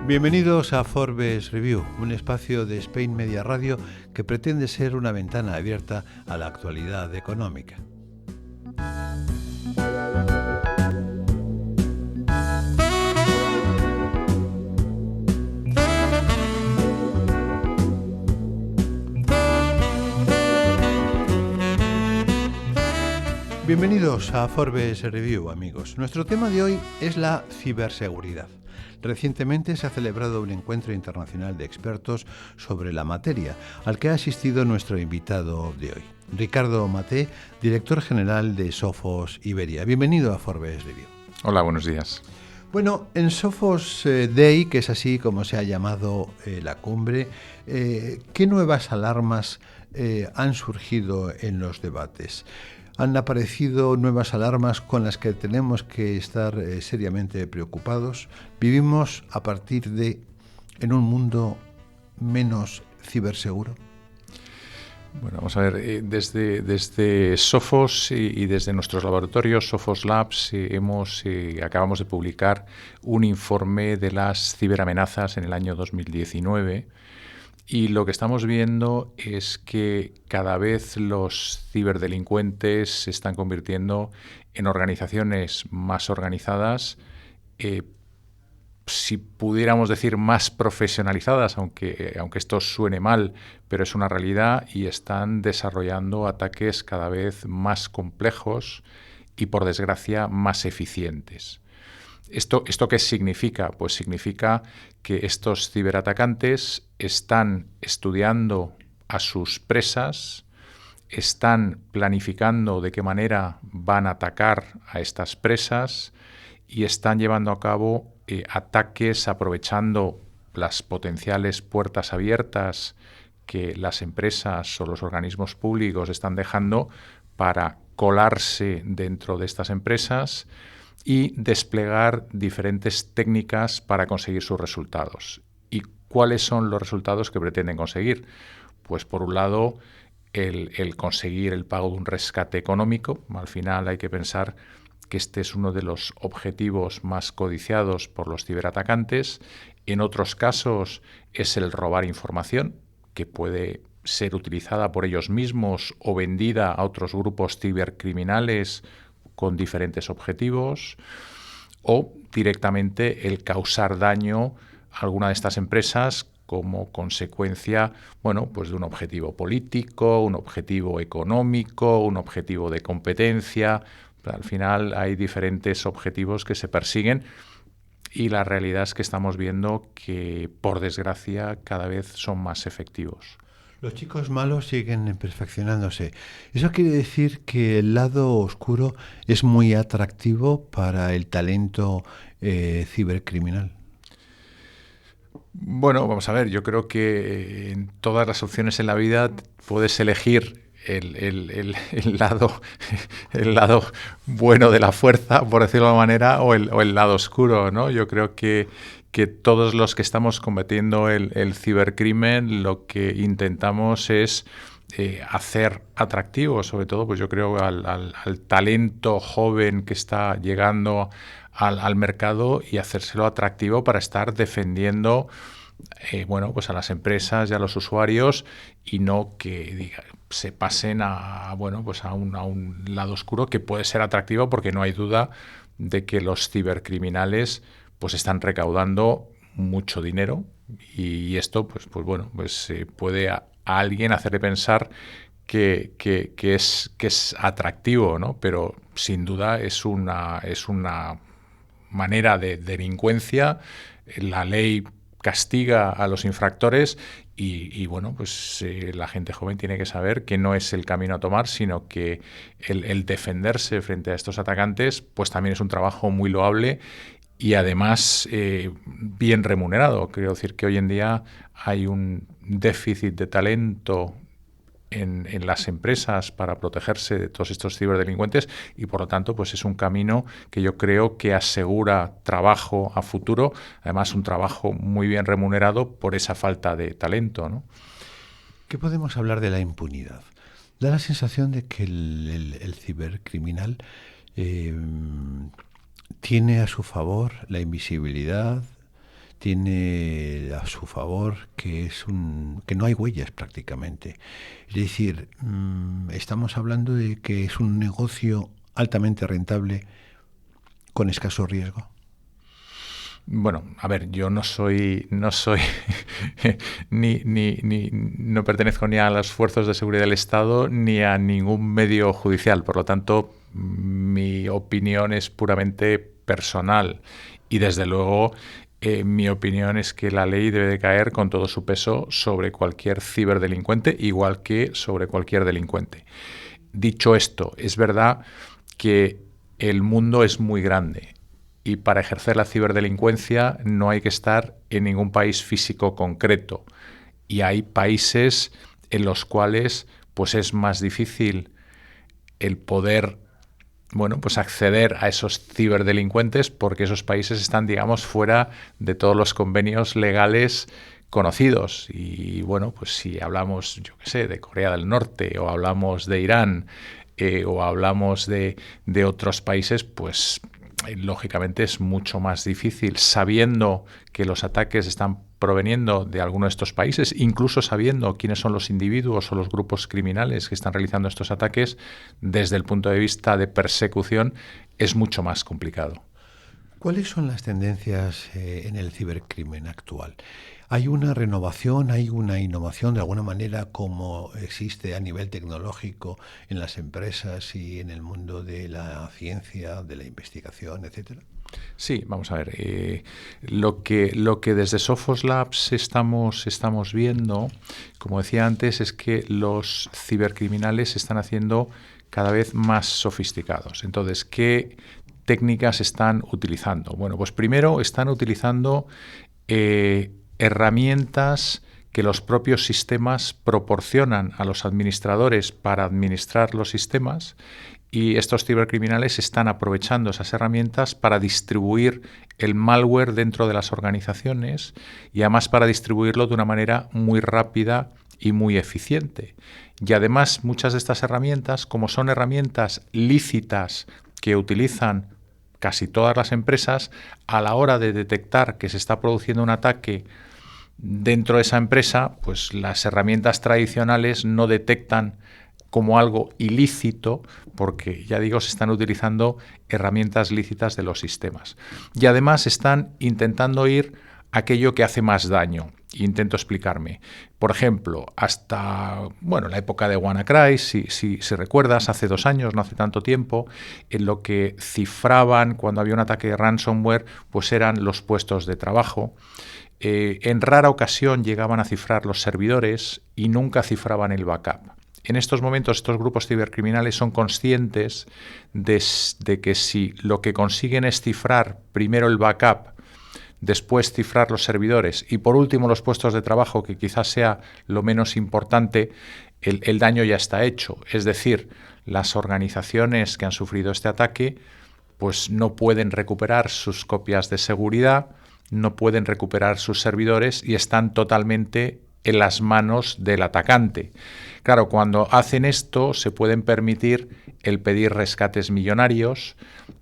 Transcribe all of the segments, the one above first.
Bienvenidos a Forbes Review, un espacio de Spain Media Radio que pretende ser una ventana abierta a la actualidad económica. Bienvenidos a Forbes Review, amigos. Nuestro tema de hoy es la ciberseguridad. Recientemente se ha celebrado un encuentro internacional de expertos sobre la materia, al que ha asistido nuestro invitado de hoy, Ricardo Maté, director general de Sophos Iberia. Bienvenido a Forbes Review. Hola, buenos días. Bueno, en Sophos Day, que es así como se ha llamado la cumbre, ¿qué nuevas alarmas han surgido en los debates? ¿Han aparecido nuevas alarmas con las que tenemos que estar seriamente preocupados? ¿Vivimos a partir de en un mundo menos ciberseguro? Bueno, vamos a ver, desde Sophos y desde nuestros laboratorios, Sophos Labs, acabamos de publicar un informe de las ciberamenazas en el año 2019. Y lo que estamos viendo es que cada vez los ciberdelincuentes se están convirtiendo en organizaciones más organizadas, si pudiéramos decir más profesionalizadas, aunque esto suene mal, pero es una realidad, y están desarrollando ataques cada vez más complejos y, por desgracia, más eficientes. ¿Esto qué significa? Pues significa que estos ciberatacantes están estudiando a sus presas, están planificando de qué manera van a atacar a estas presas y están llevando a cabo ataques aprovechando las potenciales puertas abiertas que las empresas o los organismos públicos están dejando para colarse dentro de estas empresas y desplegar diferentes técnicas para conseguir sus resultados. ¿Y cuáles son los resultados que pretenden conseguir? Pues por un lado, el conseguir el pago de un rescate económico. Al final hay que pensar que este es uno de los objetivos más codiciados por los ciberatacantes. En otros casos es el robar información, que puede ser utilizada por ellos mismos o vendida a otros grupos cibercriminales con diferentes objetivos, o directamente el causar daño a alguna de estas empresas como consecuencia, pues de un objetivo político, un objetivo económico, un objetivo de competencia. Al final hay diferentes objetivos que se persiguen y la realidad es que estamos viendo que, por desgracia, cada vez son más efectivos. Los chicos malos siguen perfeccionándose. ¿Eso quiere decir que el lado oscuro es muy atractivo para el talento cibercriminal? Bueno, vamos a ver, yo creo que en todas las opciones en la vida puedes elegir el lado bueno de la fuerza, por decirlo de alguna manera, o el lado oscuro, ¿no? Yo creo que todos los que estamos combatiendo el cibercrimen, lo que intentamos es hacer atractivo, sobre todo, pues yo creo, al talento joven que está llegando al mercado, y hacérselo atractivo para estar defendiendo pues a las empresas y a los usuarios, y no que se pasen a un lado oscuro que puede ser atractivo, porque no hay duda de que los cibercriminales pues están recaudando mucho dinero, y esto puede a alguien hacerle pensar que es atractivo, ¿no? Pero sin duda es una manera de delincuencia. La ley castiga a los infractores y la gente joven tiene que saber que no es el camino a tomar, sino que el defenderse frente a estos atacantes pues también es un trabajo muy loable y además bien remunerado. Quiero decir que hoy en día hay un déficit de talento en las empresas para protegerse de todos estos ciberdelincuentes, y por lo tanto pues es un camino que yo creo que asegura trabajo a futuro, además un trabajo muy bien remunerado por esa falta de talento, ¿no? ¿Qué podemos hablar de la impunidad? Da la sensación de que el cibercriminal tiene a su favor la invisibilidad, tiene a su favor que que no hay huellas prácticamente. Es decir, estamos hablando de que es un negocio altamente rentable con escaso riesgo. Bueno, a ver, yo no soy no pertenezco ni a las fuerzas de seguridad del Estado ni a ningún medio judicial. Por lo tanto, mi opinión es puramente personal. Y desde luego, mi opinión es que la ley debe de caer con todo su peso sobre cualquier ciberdelincuente, igual que sobre cualquier delincuente. Dicho esto, es verdad que el mundo es muy grande. Y para ejercer la ciberdelincuencia no hay que estar en ningún país físico concreto. Y hay países en los cuales pues es más difícil el poder acceder a esos ciberdelincuentes porque esos países están, digamos, fuera de todos los convenios legales conocidos. Y bueno, pues si hablamos, yo qué sé, de Corea del Norte o hablamos de Irán o hablamos de otros países, pues lógicamente es mucho más difícil, sabiendo que los ataques están proveniendo de alguno de estos países, incluso sabiendo quiénes son los individuos o los grupos criminales que están realizando estos ataques, desde el punto de vista de persecución es mucho más complicado. ¿Cuáles son las tendencias en el cibercrimen actual? ¿Hay una renovación, hay una innovación de alguna manera como existe a nivel tecnológico en las empresas y en el mundo de la ciencia, de la investigación, etcétera? Sí, vamos a ver. Lo que desde Sophos Labs estamos viendo, como decía antes, es que los cibercriminales se están haciendo cada vez más sofisticados. Entonces, ¿qué técnicas están utilizando? Bueno, pues primero están utilizando herramientas que los propios sistemas proporcionan a los administradores para administrar los sistemas, y estos cibercriminales están aprovechando esas herramientas para distribuir el malware dentro de las organizaciones y además para distribuirlo de una manera muy rápida y muy eficiente. Y además muchas de estas herramientas, como son herramientas lícitas que utilizan casi todas las empresas, a la hora de detectar que se está produciendo un ataque dentro de esa empresa, pues las herramientas tradicionales no detectan como algo ilícito, porque, ya digo, se están utilizando herramientas lícitas de los sistemas. Y además están intentando ir a aquello que hace más daño. Intento explicarme. Por ejemplo, hasta la época de WannaCry, si recuerdas, hace 2 años, no hace tanto tiempo, en lo que cifraban cuando había un ataque de ransomware, pues eran los puestos de trabajo. En rara ocasión llegaban a cifrar los servidores y nunca cifraban el backup. En estos momentos estos grupos cibercriminales son conscientes de que si lo que consiguen es cifrar primero el backup, después cifrar los servidores y por último los puestos de trabajo, que quizás sea lo menos importante, el daño ya está hecho. Es decir, las organizaciones que han sufrido este ataque pues no pueden recuperar sus copias de seguridad, no pueden recuperar sus servidores y están totalmente en las manos del atacante. Claro, cuando hacen esto se pueden permitir el pedir rescates millonarios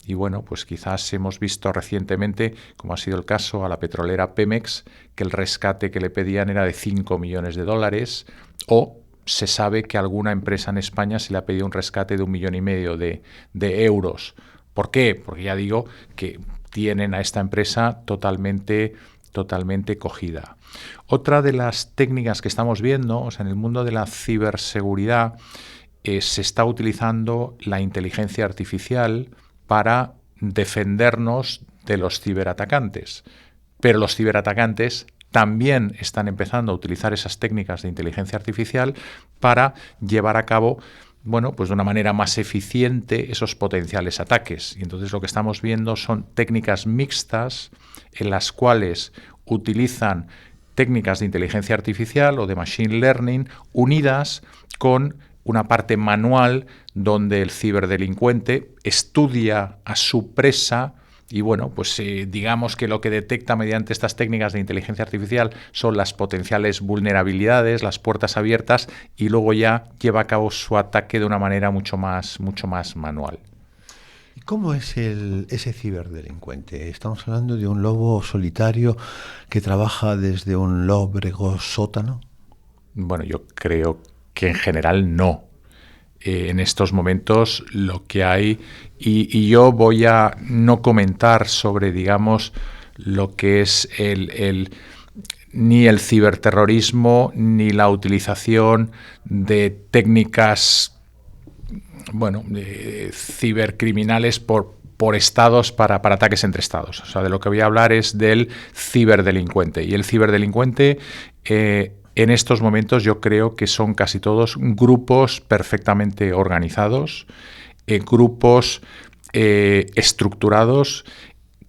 y pues quizás hemos visto recientemente, como ha sido el caso a la petrolera Pemex, que el rescate que le pedían era de 5 millones de dólares, o se sabe que a alguna empresa en España se le ha pedido un rescate de 1,5 millones de euros. ¿Por qué? Porque ya digo que tienen a esta empresa totalmente cogida. Otra de las técnicas que estamos viendo, en el mundo de la ciberseguridad, se está utilizando la inteligencia artificial para defendernos de los ciberatacantes. Pero los ciberatacantes también están empezando a utilizar esas técnicas de inteligencia artificial para llevar a cabo de una manera más eficiente esos potenciales ataques. Y entonces lo que estamos viendo son técnicas mixtas en las cuales utilizan técnicas de inteligencia artificial o de machine learning unidas con una parte manual donde el ciberdelincuente estudia a su presa y digamos que lo que detecta mediante estas técnicas de inteligencia artificial son las potenciales vulnerabilidades, las puertas abiertas, y luego ya lleva a cabo su ataque de una manera mucho más manual. ¿Cómo es ese ciberdelincuente? Estamos hablando de un lobo solitario que trabaja desde un lóbrego sótano. Bueno, yo creo que en general no. En estos momentos lo que hay, y yo voy a no comentar sobre, digamos, lo que es ni el ciberterrorismo ni la utilización de técnicas, bueno, cibercriminales por estados para ataques entre estados. O sea, de lo que voy a hablar es del ciberdelincuente. Y el ciberdelincuente, en estos momentos, yo creo que son casi todos grupos perfectamente organizados, grupos estructurados,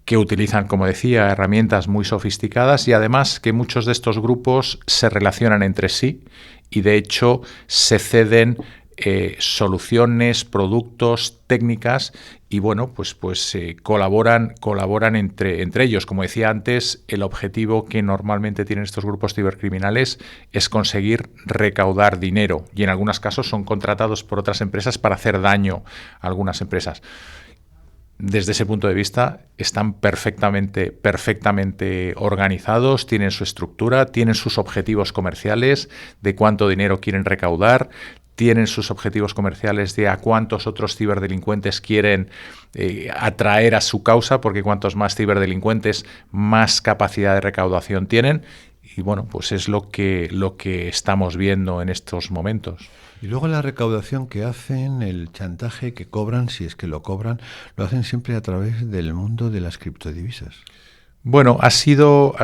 que utilizan, como decía, herramientas muy sofisticadas, y además que muchos de estos grupos se relacionan entre sí y, de hecho, se ceden soluciones, productos, técnicas, y bueno, pues colaboran entre ellos. Como decía antes, el objetivo que normalmente tienen estos grupos cibercriminales es conseguir recaudar dinero, y en algunos casos son contratados por otras empresas para hacer daño a algunas empresas. Desde ese punto de vista están perfectamente organizados, tienen su estructura, tienen sus objetivos comerciales de cuánto dinero quieren recaudar, tienen sus objetivos comerciales de a cuántos otros ciberdelincuentes quieren atraer a su causa, porque cuantos más ciberdelincuentes, más capacidad de recaudación tienen. Y bueno, pues es lo que estamos viendo en estos momentos. Y luego la recaudación que hacen, el chantaje que cobran, si es que lo cobran, lo hacen siempre a través del mundo de las criptodivisas. Bueno, ha sido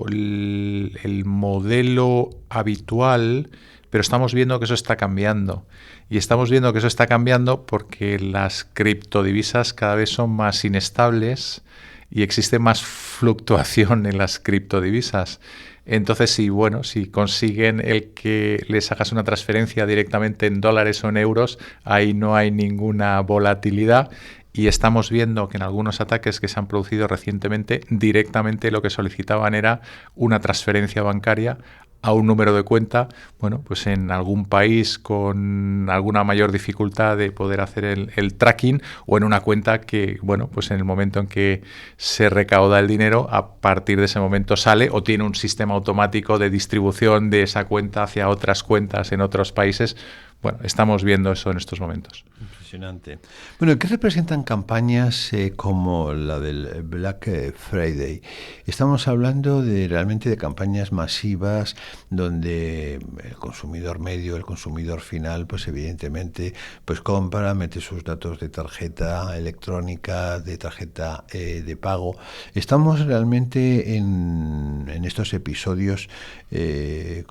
el modelo habitual, pero estamos viendo que eso está cambiando. Y estamos viendo que eso está cambiando porque las criptodivisas cada vez son más inestables y existe más fluctuación en las criptodivisas. Entonces, si consiguen el que les hagas una transferencia directamente en dólares o en euros, ahí no hay ninguna volatilidad. Y estamos viendo que en algunos ataques que se han producido recientemente, directamente lo que solicitaban era una transferencia bancaria a un número de cuenta, bueno, pues en algún país con alguna mayor dificultad de poder hacer el tracking, o en una cuenta que, bueno, pues en el momento en que se recauda el dinero, a partir de ese momento sale o tiene un sistema automático de distribución de esa cuenta hacia otras cuentas en otros países. Bueno, estamos viendo eso en estos momentos. Impresionante. Bueno, ¿qué representan campañas como la del Black Friday? Estamos hablando realmente de campañas masivas donde el consumidor medio, el consumidor final, pues evidentemente pues compra, mete sus datos de tarjeta electrónica, de tarjeta de pago. Estamos realmente en estos episodios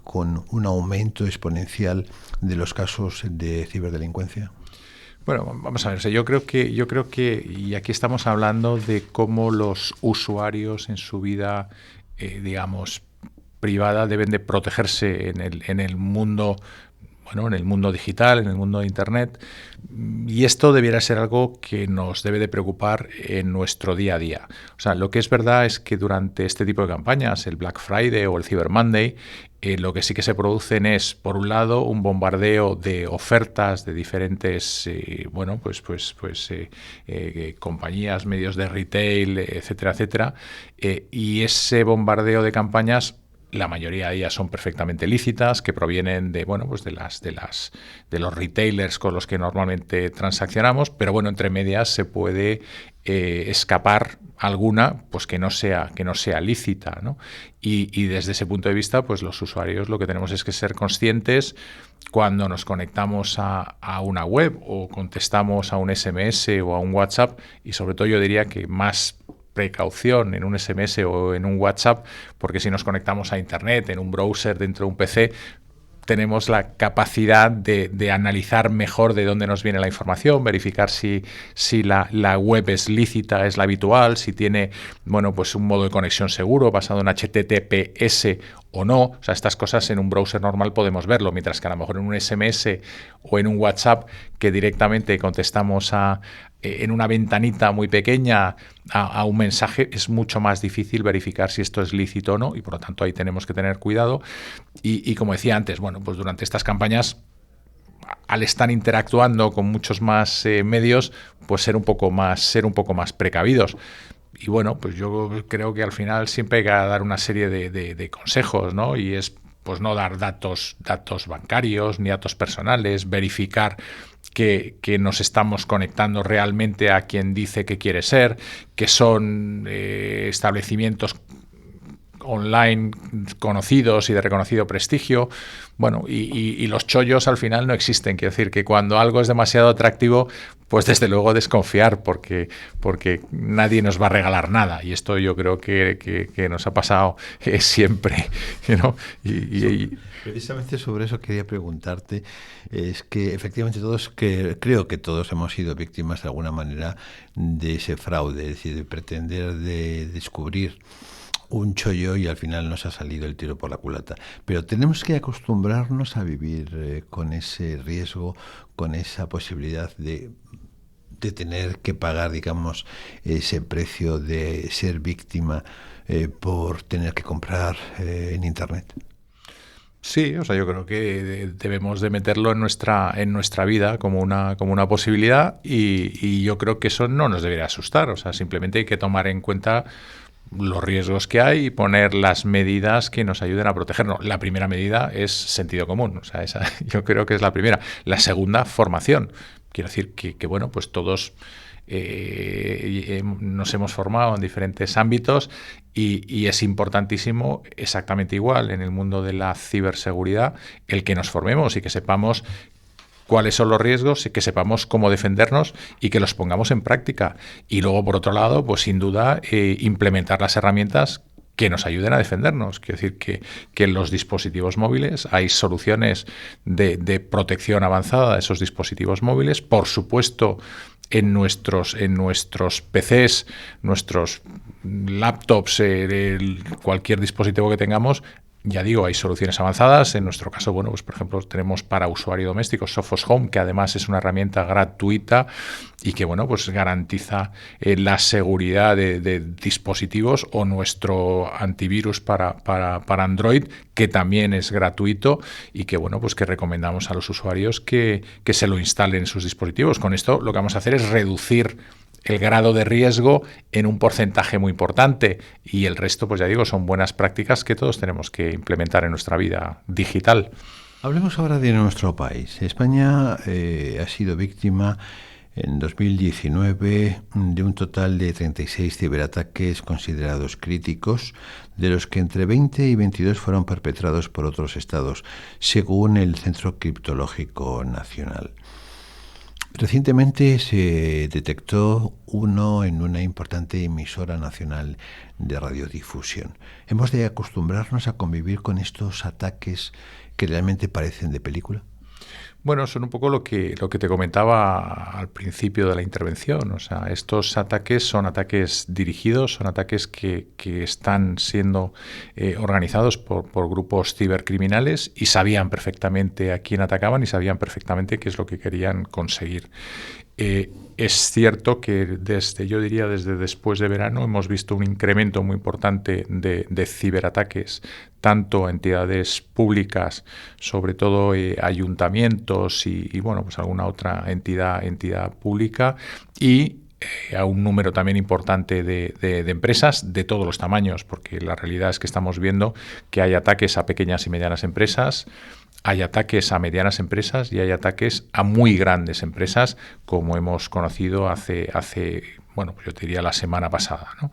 con un aumento exponencial de los casos de ciberdelincuencia. Bueno, vamos a ver, yo creo que, y aquí estamos hablando de cómo los usuarios en su vida, digamos, privada, deben de protegerse en el mundo, bueno, en el mundo digital, en el mundo de Internet, y esto debiera ser algo que nos debe de preocupar en nuestro día a día. O sea, lo que es verdad es que durante este tipo de campañas, el Black Friday o el Cyber Monday, lo que sí que se producen es, por un lado, un bombardeo de ofertas de diferentes, compañías, medios de retail, etcétera, etcétera, y ese bombardeo de campañas, la mayoría de ellas son perfectamente lícitas, que provienen de los retailers con los que normalmente transaccionamos, pero bueno, entre medias se puede escapar alguna, pues que no sea lícita, ¿no? Y desde ese punto de vista, pues los usuarios lo que tenemos es que ser conscientes cuando nos conectamos a una web o contestamos a un SMS o a un WhatsApp, y sobre todo yo diría que más precaución en un SMS o en un WhatsApp, porque si nos conectamos a Internet en un browser dentro de un PC, tenemos la capacidad de analizar mejor de dónde nos viene la información, verificar si la web es lícita, es la habitual, si tiene, bueno, pues un modo de conexión seguro basado en HTTPS o no. O sea, estas cosas en un browser normal podemos verlo, mientras que a lo mejor en un SMS o en un WhatsApp, que directamente contestamos en una ventanita muy pequeña a un mensaje, es mucho más difícil verificar si esto es lícito o no, y por lo tanto ahí tenemos que tener cuidado. Y como decía antes, bueno, pues durante estas campañas al estar interactuando con muchos más medios, pues ser un poco más precavidos. Y bueno, pues yo creo que al final siempre hay que dar una serie de consejos, ¿no? Y es pues no dar datos bancarios ni datos personales, verificar que nos estamos conectando realmente a quien dice que quiere ser, que son establecimientos online conocidos y de reconocido prestigio. Bueno, y los chollos al final no existen. Quiero decir que cuando algo es demasiado atractivo, pues desde luego desconfiar, porque nadie nos va a regalar nada. Y esto yo creo que nos ha pasado siempre, ¿no? Precisamente sobre eso quería preguntarte. Es que efectivamente creo que todos hemos sido víctimas de alguna manera de ese fraude, es decir, de pretender de descubrir un chollo y al final nos ha salido el tiro por la culata. Pero tenemos que acostumbrarnos a vivir con ese riesgo, con esa posibilidad de tener que pagar, digamos, ese precio de ser víctima por tener que comprar en Internet. Sí, o sea, yo creo que debemos de meterlo en nuestra vida como una posibilidad y yo creo que eso no nos debería asustar. O sea, simplemente hay que tomar en cuenta los riesgos que hay y poner las medidas que nos ayuden a protegernos. La primera medida es sentido común, o sea, esa yo creo que es la primera. La segunda, formación. Quiero decir que bueno, pues todos nos hemos formado en diferentes ámbitos y es importantísimo, exactamente igual, en el mundo de la ciberseguridad, el que nos formemos y que sepamos cuáles son los riesgos y que sepamos cómo defendernos y que los pongamos en práctica. Y luego, por otro lado, pues sin duda, implementar las herramientas que nos ayuden a defendernos. Quiero decir que en los dispositivos móviles hay soluciones de protección avanzada de esos dispositivos móviles. Por supuesto, en nuestros PCs, nuestros laptops, cualquier dispositivo que tengamos, ya digo, hay soluciones avanzadas. En nuestro caso, bueno, pues por ejemplo, tenemos para usuario doméstico Sophos Home, que además es una herramienta gratuita y que, bueno, pues garantiza la seguridad de dispositivos, o nuestro antivirus para Android, que también es gratuito y que, bueno, pues que recomendamos a los usuarios que se lo instalen en sus dispositivos. Con esto lo que vamos a hacer es reducir el grado de riesgo en un porcentaje muy importante, y el resto, pues ya digo, son buenas prácticas que todos tenemos que implementar en nuestra vida digital. Hablemos ahora de nuestro país. España ha sido víctima en 2019 de un total de 36 ciberataques considerados críticos, de los que entre 20 y 22 fueron perpetrados por otros estados, según el Centro Criptológico Nacional. Recientemente se detectó uno en una importante emisora nacional de radiodifusión. ¿Hemos de acostumbrarnos a convivir con estos ataques que realmente parecen de película? Bueno, son un poco lo que te comentaba al principio de la intervención. O sea, estos ataques son ataques dirigidos, son ataques que están siendo organizados por grupos cibercriminales, y sabían perfectamente a quién atacaban y sabían perfectamente qué es lo que querían conseguir. Es cierto que desde después de verano hemos visto un incremento muy importante de ciberataques, tanto a entidades públicas, sobre todo ayuntamientos y bueno, pues alguna otra entidad pública, y a un número también importante de empresas de todos los tamaños, porque la realidad es que estamos viendo que hay ataques a pequeñas y medianas empresas, hay ataques a medianas empresas y hay ataques a muy grandes empresas, como hemos conocido hace bueno, pues yo te diría la semana pasada, ¿no?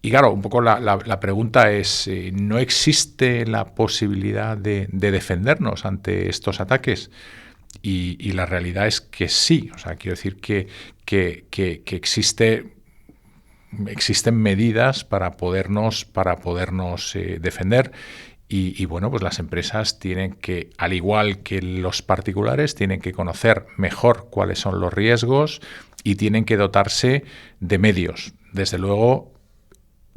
Y claro, un poco la pregunta es, ¿no existe la posibilidad de defendernos ante estos ataques? Y la realidad es que sí. O sea, quiero decir que existen medidas para podernos defender. Y bueno, pues las empresas tienen que, al igual que los particulares, tienen que conocer mejor cuáles son los riesgos y tienen que dotarse de medios. Desde luego,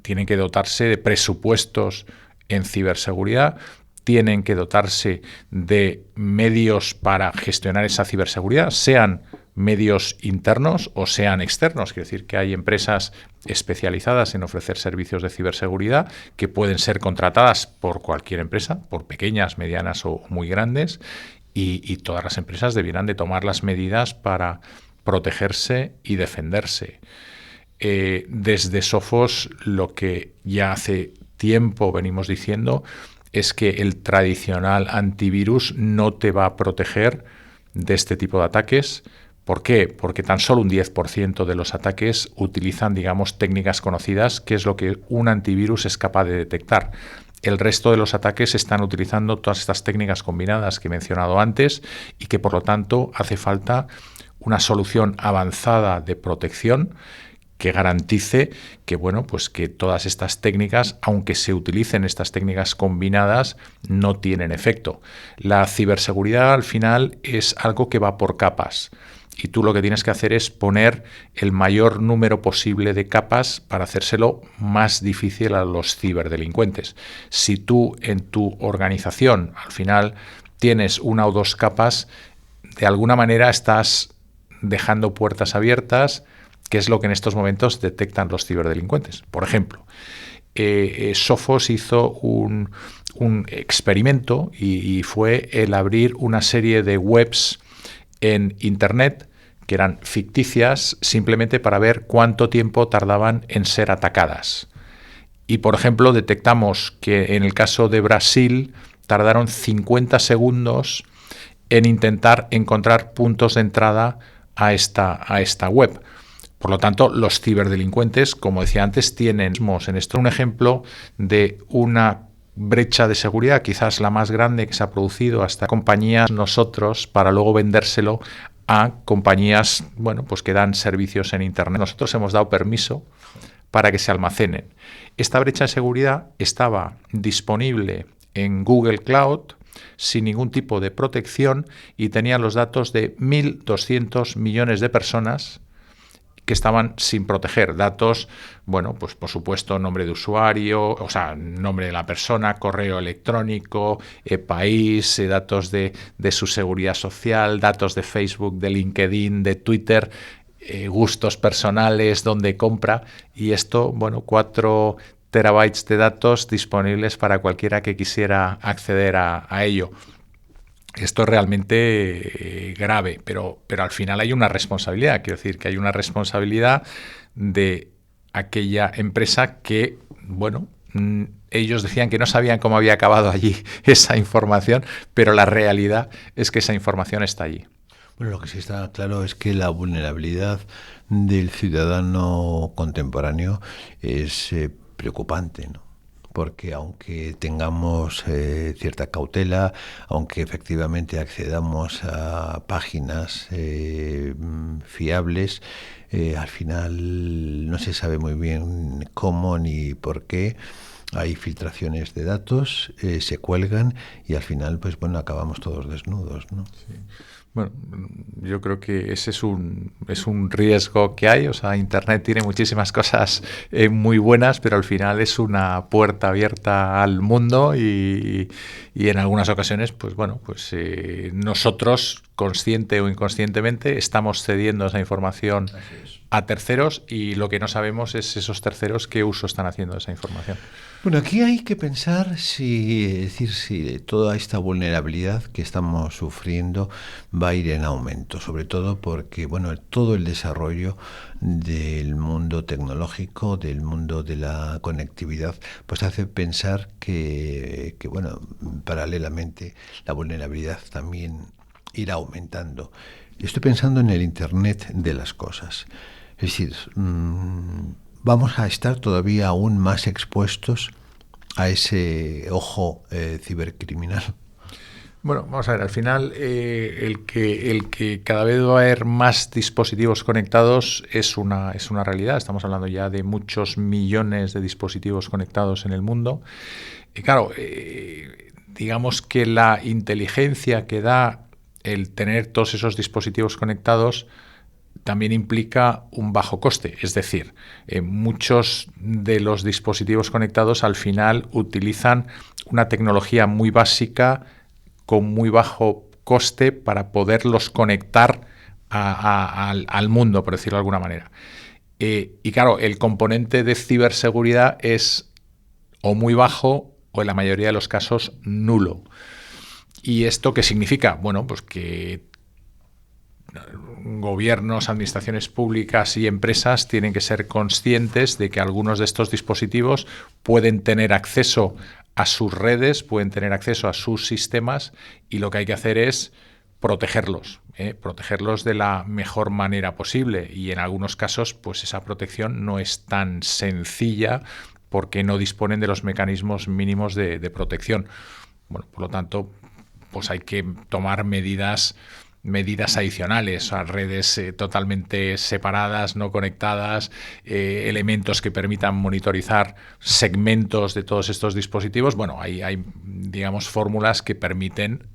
tienen que dotarse de presupuestos en ciberseguridad, tienen que dotarse de medios para gestionar esa ciberseguridad, sean medios internos o sean externos. Quiero decir que hay empresas especializadas en ofrecer servicios de ciberseguridad que pueden ser contratadas por cualquier empresa, por pequeñas, medianas o muy grandes, y todas las empresas debieran de tomar las medidas para protegerse y defenderse. Desde Sophos lo que ya hace tiempo venimos diciendo es que el tradicional antivirus no te va a proteger de este tipo de ataques. ¿Por qué? Porque tan solo un 10% de los ataques utilizan, digamos, técnicas conocidas, que es lo que un antivirus es capaz de detectar. El resto de los ataques están utilizando todas estas técnicas combinadas que he mencionado antes y que, por lo tanto, hace falta una solución avanzada de protección que garantice que, bueno, pues que todas estas técnicas, aunque se utilicen estas técnicas combinadas, no tienen efecto. La ciberseguridad, al final, es algo que va por capas. Y tú lo que tienes que hacer es poner el mayor número posible de capas para hacérselo más difícil a los ciberdelincuentes. Si tú en tu organización, al final, tienes una o dos capas, de alguna manera estás dejando puertas abiertas, que es lo que en estos momentos detectan los ciberdelincuentes. Por ejemplo, Sophos hizo un experimento y fue el abrir una serie de webs en Internet que eran ficticias simplemente para ver cuánto tiempo tardaban en ser atacadas. Y, por ejemplo, detectamos que en el caso de Brasil tardaron 50 segundos en intentar encontrar puntos de entrada a esta web. Por lo tanto, los ciberdelincuentes, como decía antes, tienen en esto un ejemplo de una brecha de seguridad, quizás la más grande que se ha producido hasta compañías nosotros para luego vendérselo a compañías, bueno, pues que dan servicios en Internet. Nosotros hemos dado permiso para que se almacenen. Esta brecha de seguridad estaba disponible en Google Cloud sin ningún tipo de protección y tenía los datos de 1.200 millones de personas que estaban sin proteger. Datos, bueno, pues por supuesto nombre de usuario, o sea, nombre de la persona, correo electrónico, país, datos de su seguridad social, datos de Facebook, de LinkedIn, de Twitter, gustos personales, dónde compra, y esto, bueno, 4 terabytes de datos disponibles para cualquiera que quisiera acceder a ello. Esto es realmente grave, pero al final hay una responsabilidad. Quiero decir que hay una responsabilidad de aquella empresa que, bueno, ellos decían que no sabían cómo había acabado allí esa información, pero la realidad es que esa información está allí. Bueno, lo que sí está claro es que la vulnerabilidad del ciudadano contemporáneo es preocupante, ¿no? Porque aunque tengamos cierta cautela, aunque efectivamente accedamos a páginas fiables, al final no se sabe muy bien cómo ni por qué. Hay filtraciones de datos, se cuelgan y al final, pues bueno, acabamos todos desnudos, ¿no? Sí. Bueno, yo creo que ese es un riesgo que hay. O sea, Internet tiene muchísimas cosas muy buenas, pero al final es una puerta abierta al mundo y en algunas ocasiones, pues bueno, pues nosotros, consciente o inconscientemente, estamos cediendo esa información a terceros y lo que no sabemos es esos terceros qué uso están haciendo de esa información. Bueno, aquí hay que pensar si toda esta vulnerabilidad que estamos sufriendo va a ir en aumento, sobre todo porque, bueno, todo el desarrollo del mundo tecnológico, del mundo de la conectividad, pues hace pensar que bueno, paralelamente la vulnerabilidad también irá aumentando. Estoy pensando en el Internet de las cosas. Es decir, vamos a estar todavía aún más expuestos a ese ojo cibercriminal. Bueno, vamos a ver, al final el que cada vez va a haber más dispositivos conectados es una realidad. Estamos hablando ya de muchos millones de dispositivos conectados en el mundo. Y claro, digamos que la inteligencia que da el tener todos esos dispositivos conectados también implica un bajo coste. Es decir, muchos de los dispositivos conectados al final utilizan una tecnología muy básica con muy bajo coste para poderlos conectar al mundo, por decirlo de alguna manera. Y claro, el componente de ciberseguridad es o muy bajo o en la mayoría de los casos nulo. ¿Y esto qué significa? Bueno, pues que gobiernos, administraciones públicas y empresas tienen que ser conscientes de que algunos de estos dispositivos pueden tener acceso a sus redes, pueden tener acceso a sus sistemas, y lo que hay que hacer es protegerlos de la mejor manera posible. Y en algunos casos, pues esa protección no es tan sencilla porque no disponen de los mecanismos mínimos de protección. Bueno, por lo tanto, pues hay que tomar medidas adicionales, a redes totalmente separadas, no conectadas, elementos que permitan monitorizar segmentos de todos estos dispositivos. Bueno, hay digamos, fórmulas que permiten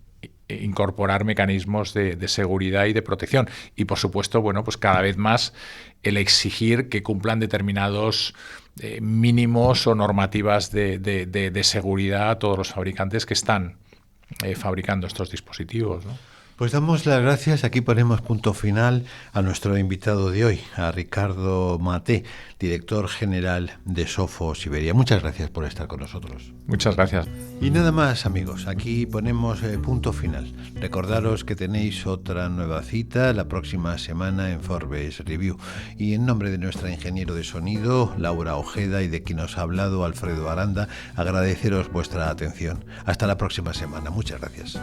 incorporar mecanismos de seguridad y de protección. Y, por supuesto, bueno, pues cada vez más el exigir que cumplan determinados mínimos o normativas de seguridad a todos los fabricantes que están fabricando estos dispositivos, ¿no? Pues damos las gracias, aquí ponemos punto final a nuestro invitado de hoy, a Ricardo Maté, director general de Sophos Iberia. Muchas gracias por estar con nosotros. Muchas gracias. Y nada más, amigos, aquí ponemos punto final. Recordaros que tenéis otra nueva cita la próxima semana en Forbes Review. Y en nombre de nuestra ingeniero de sonido, Laura Ojeda, y de quien os ha hablado, Alfredo Aranda, agradeceros vuestra atención. Hasta la próxima semana. Muchas gracias.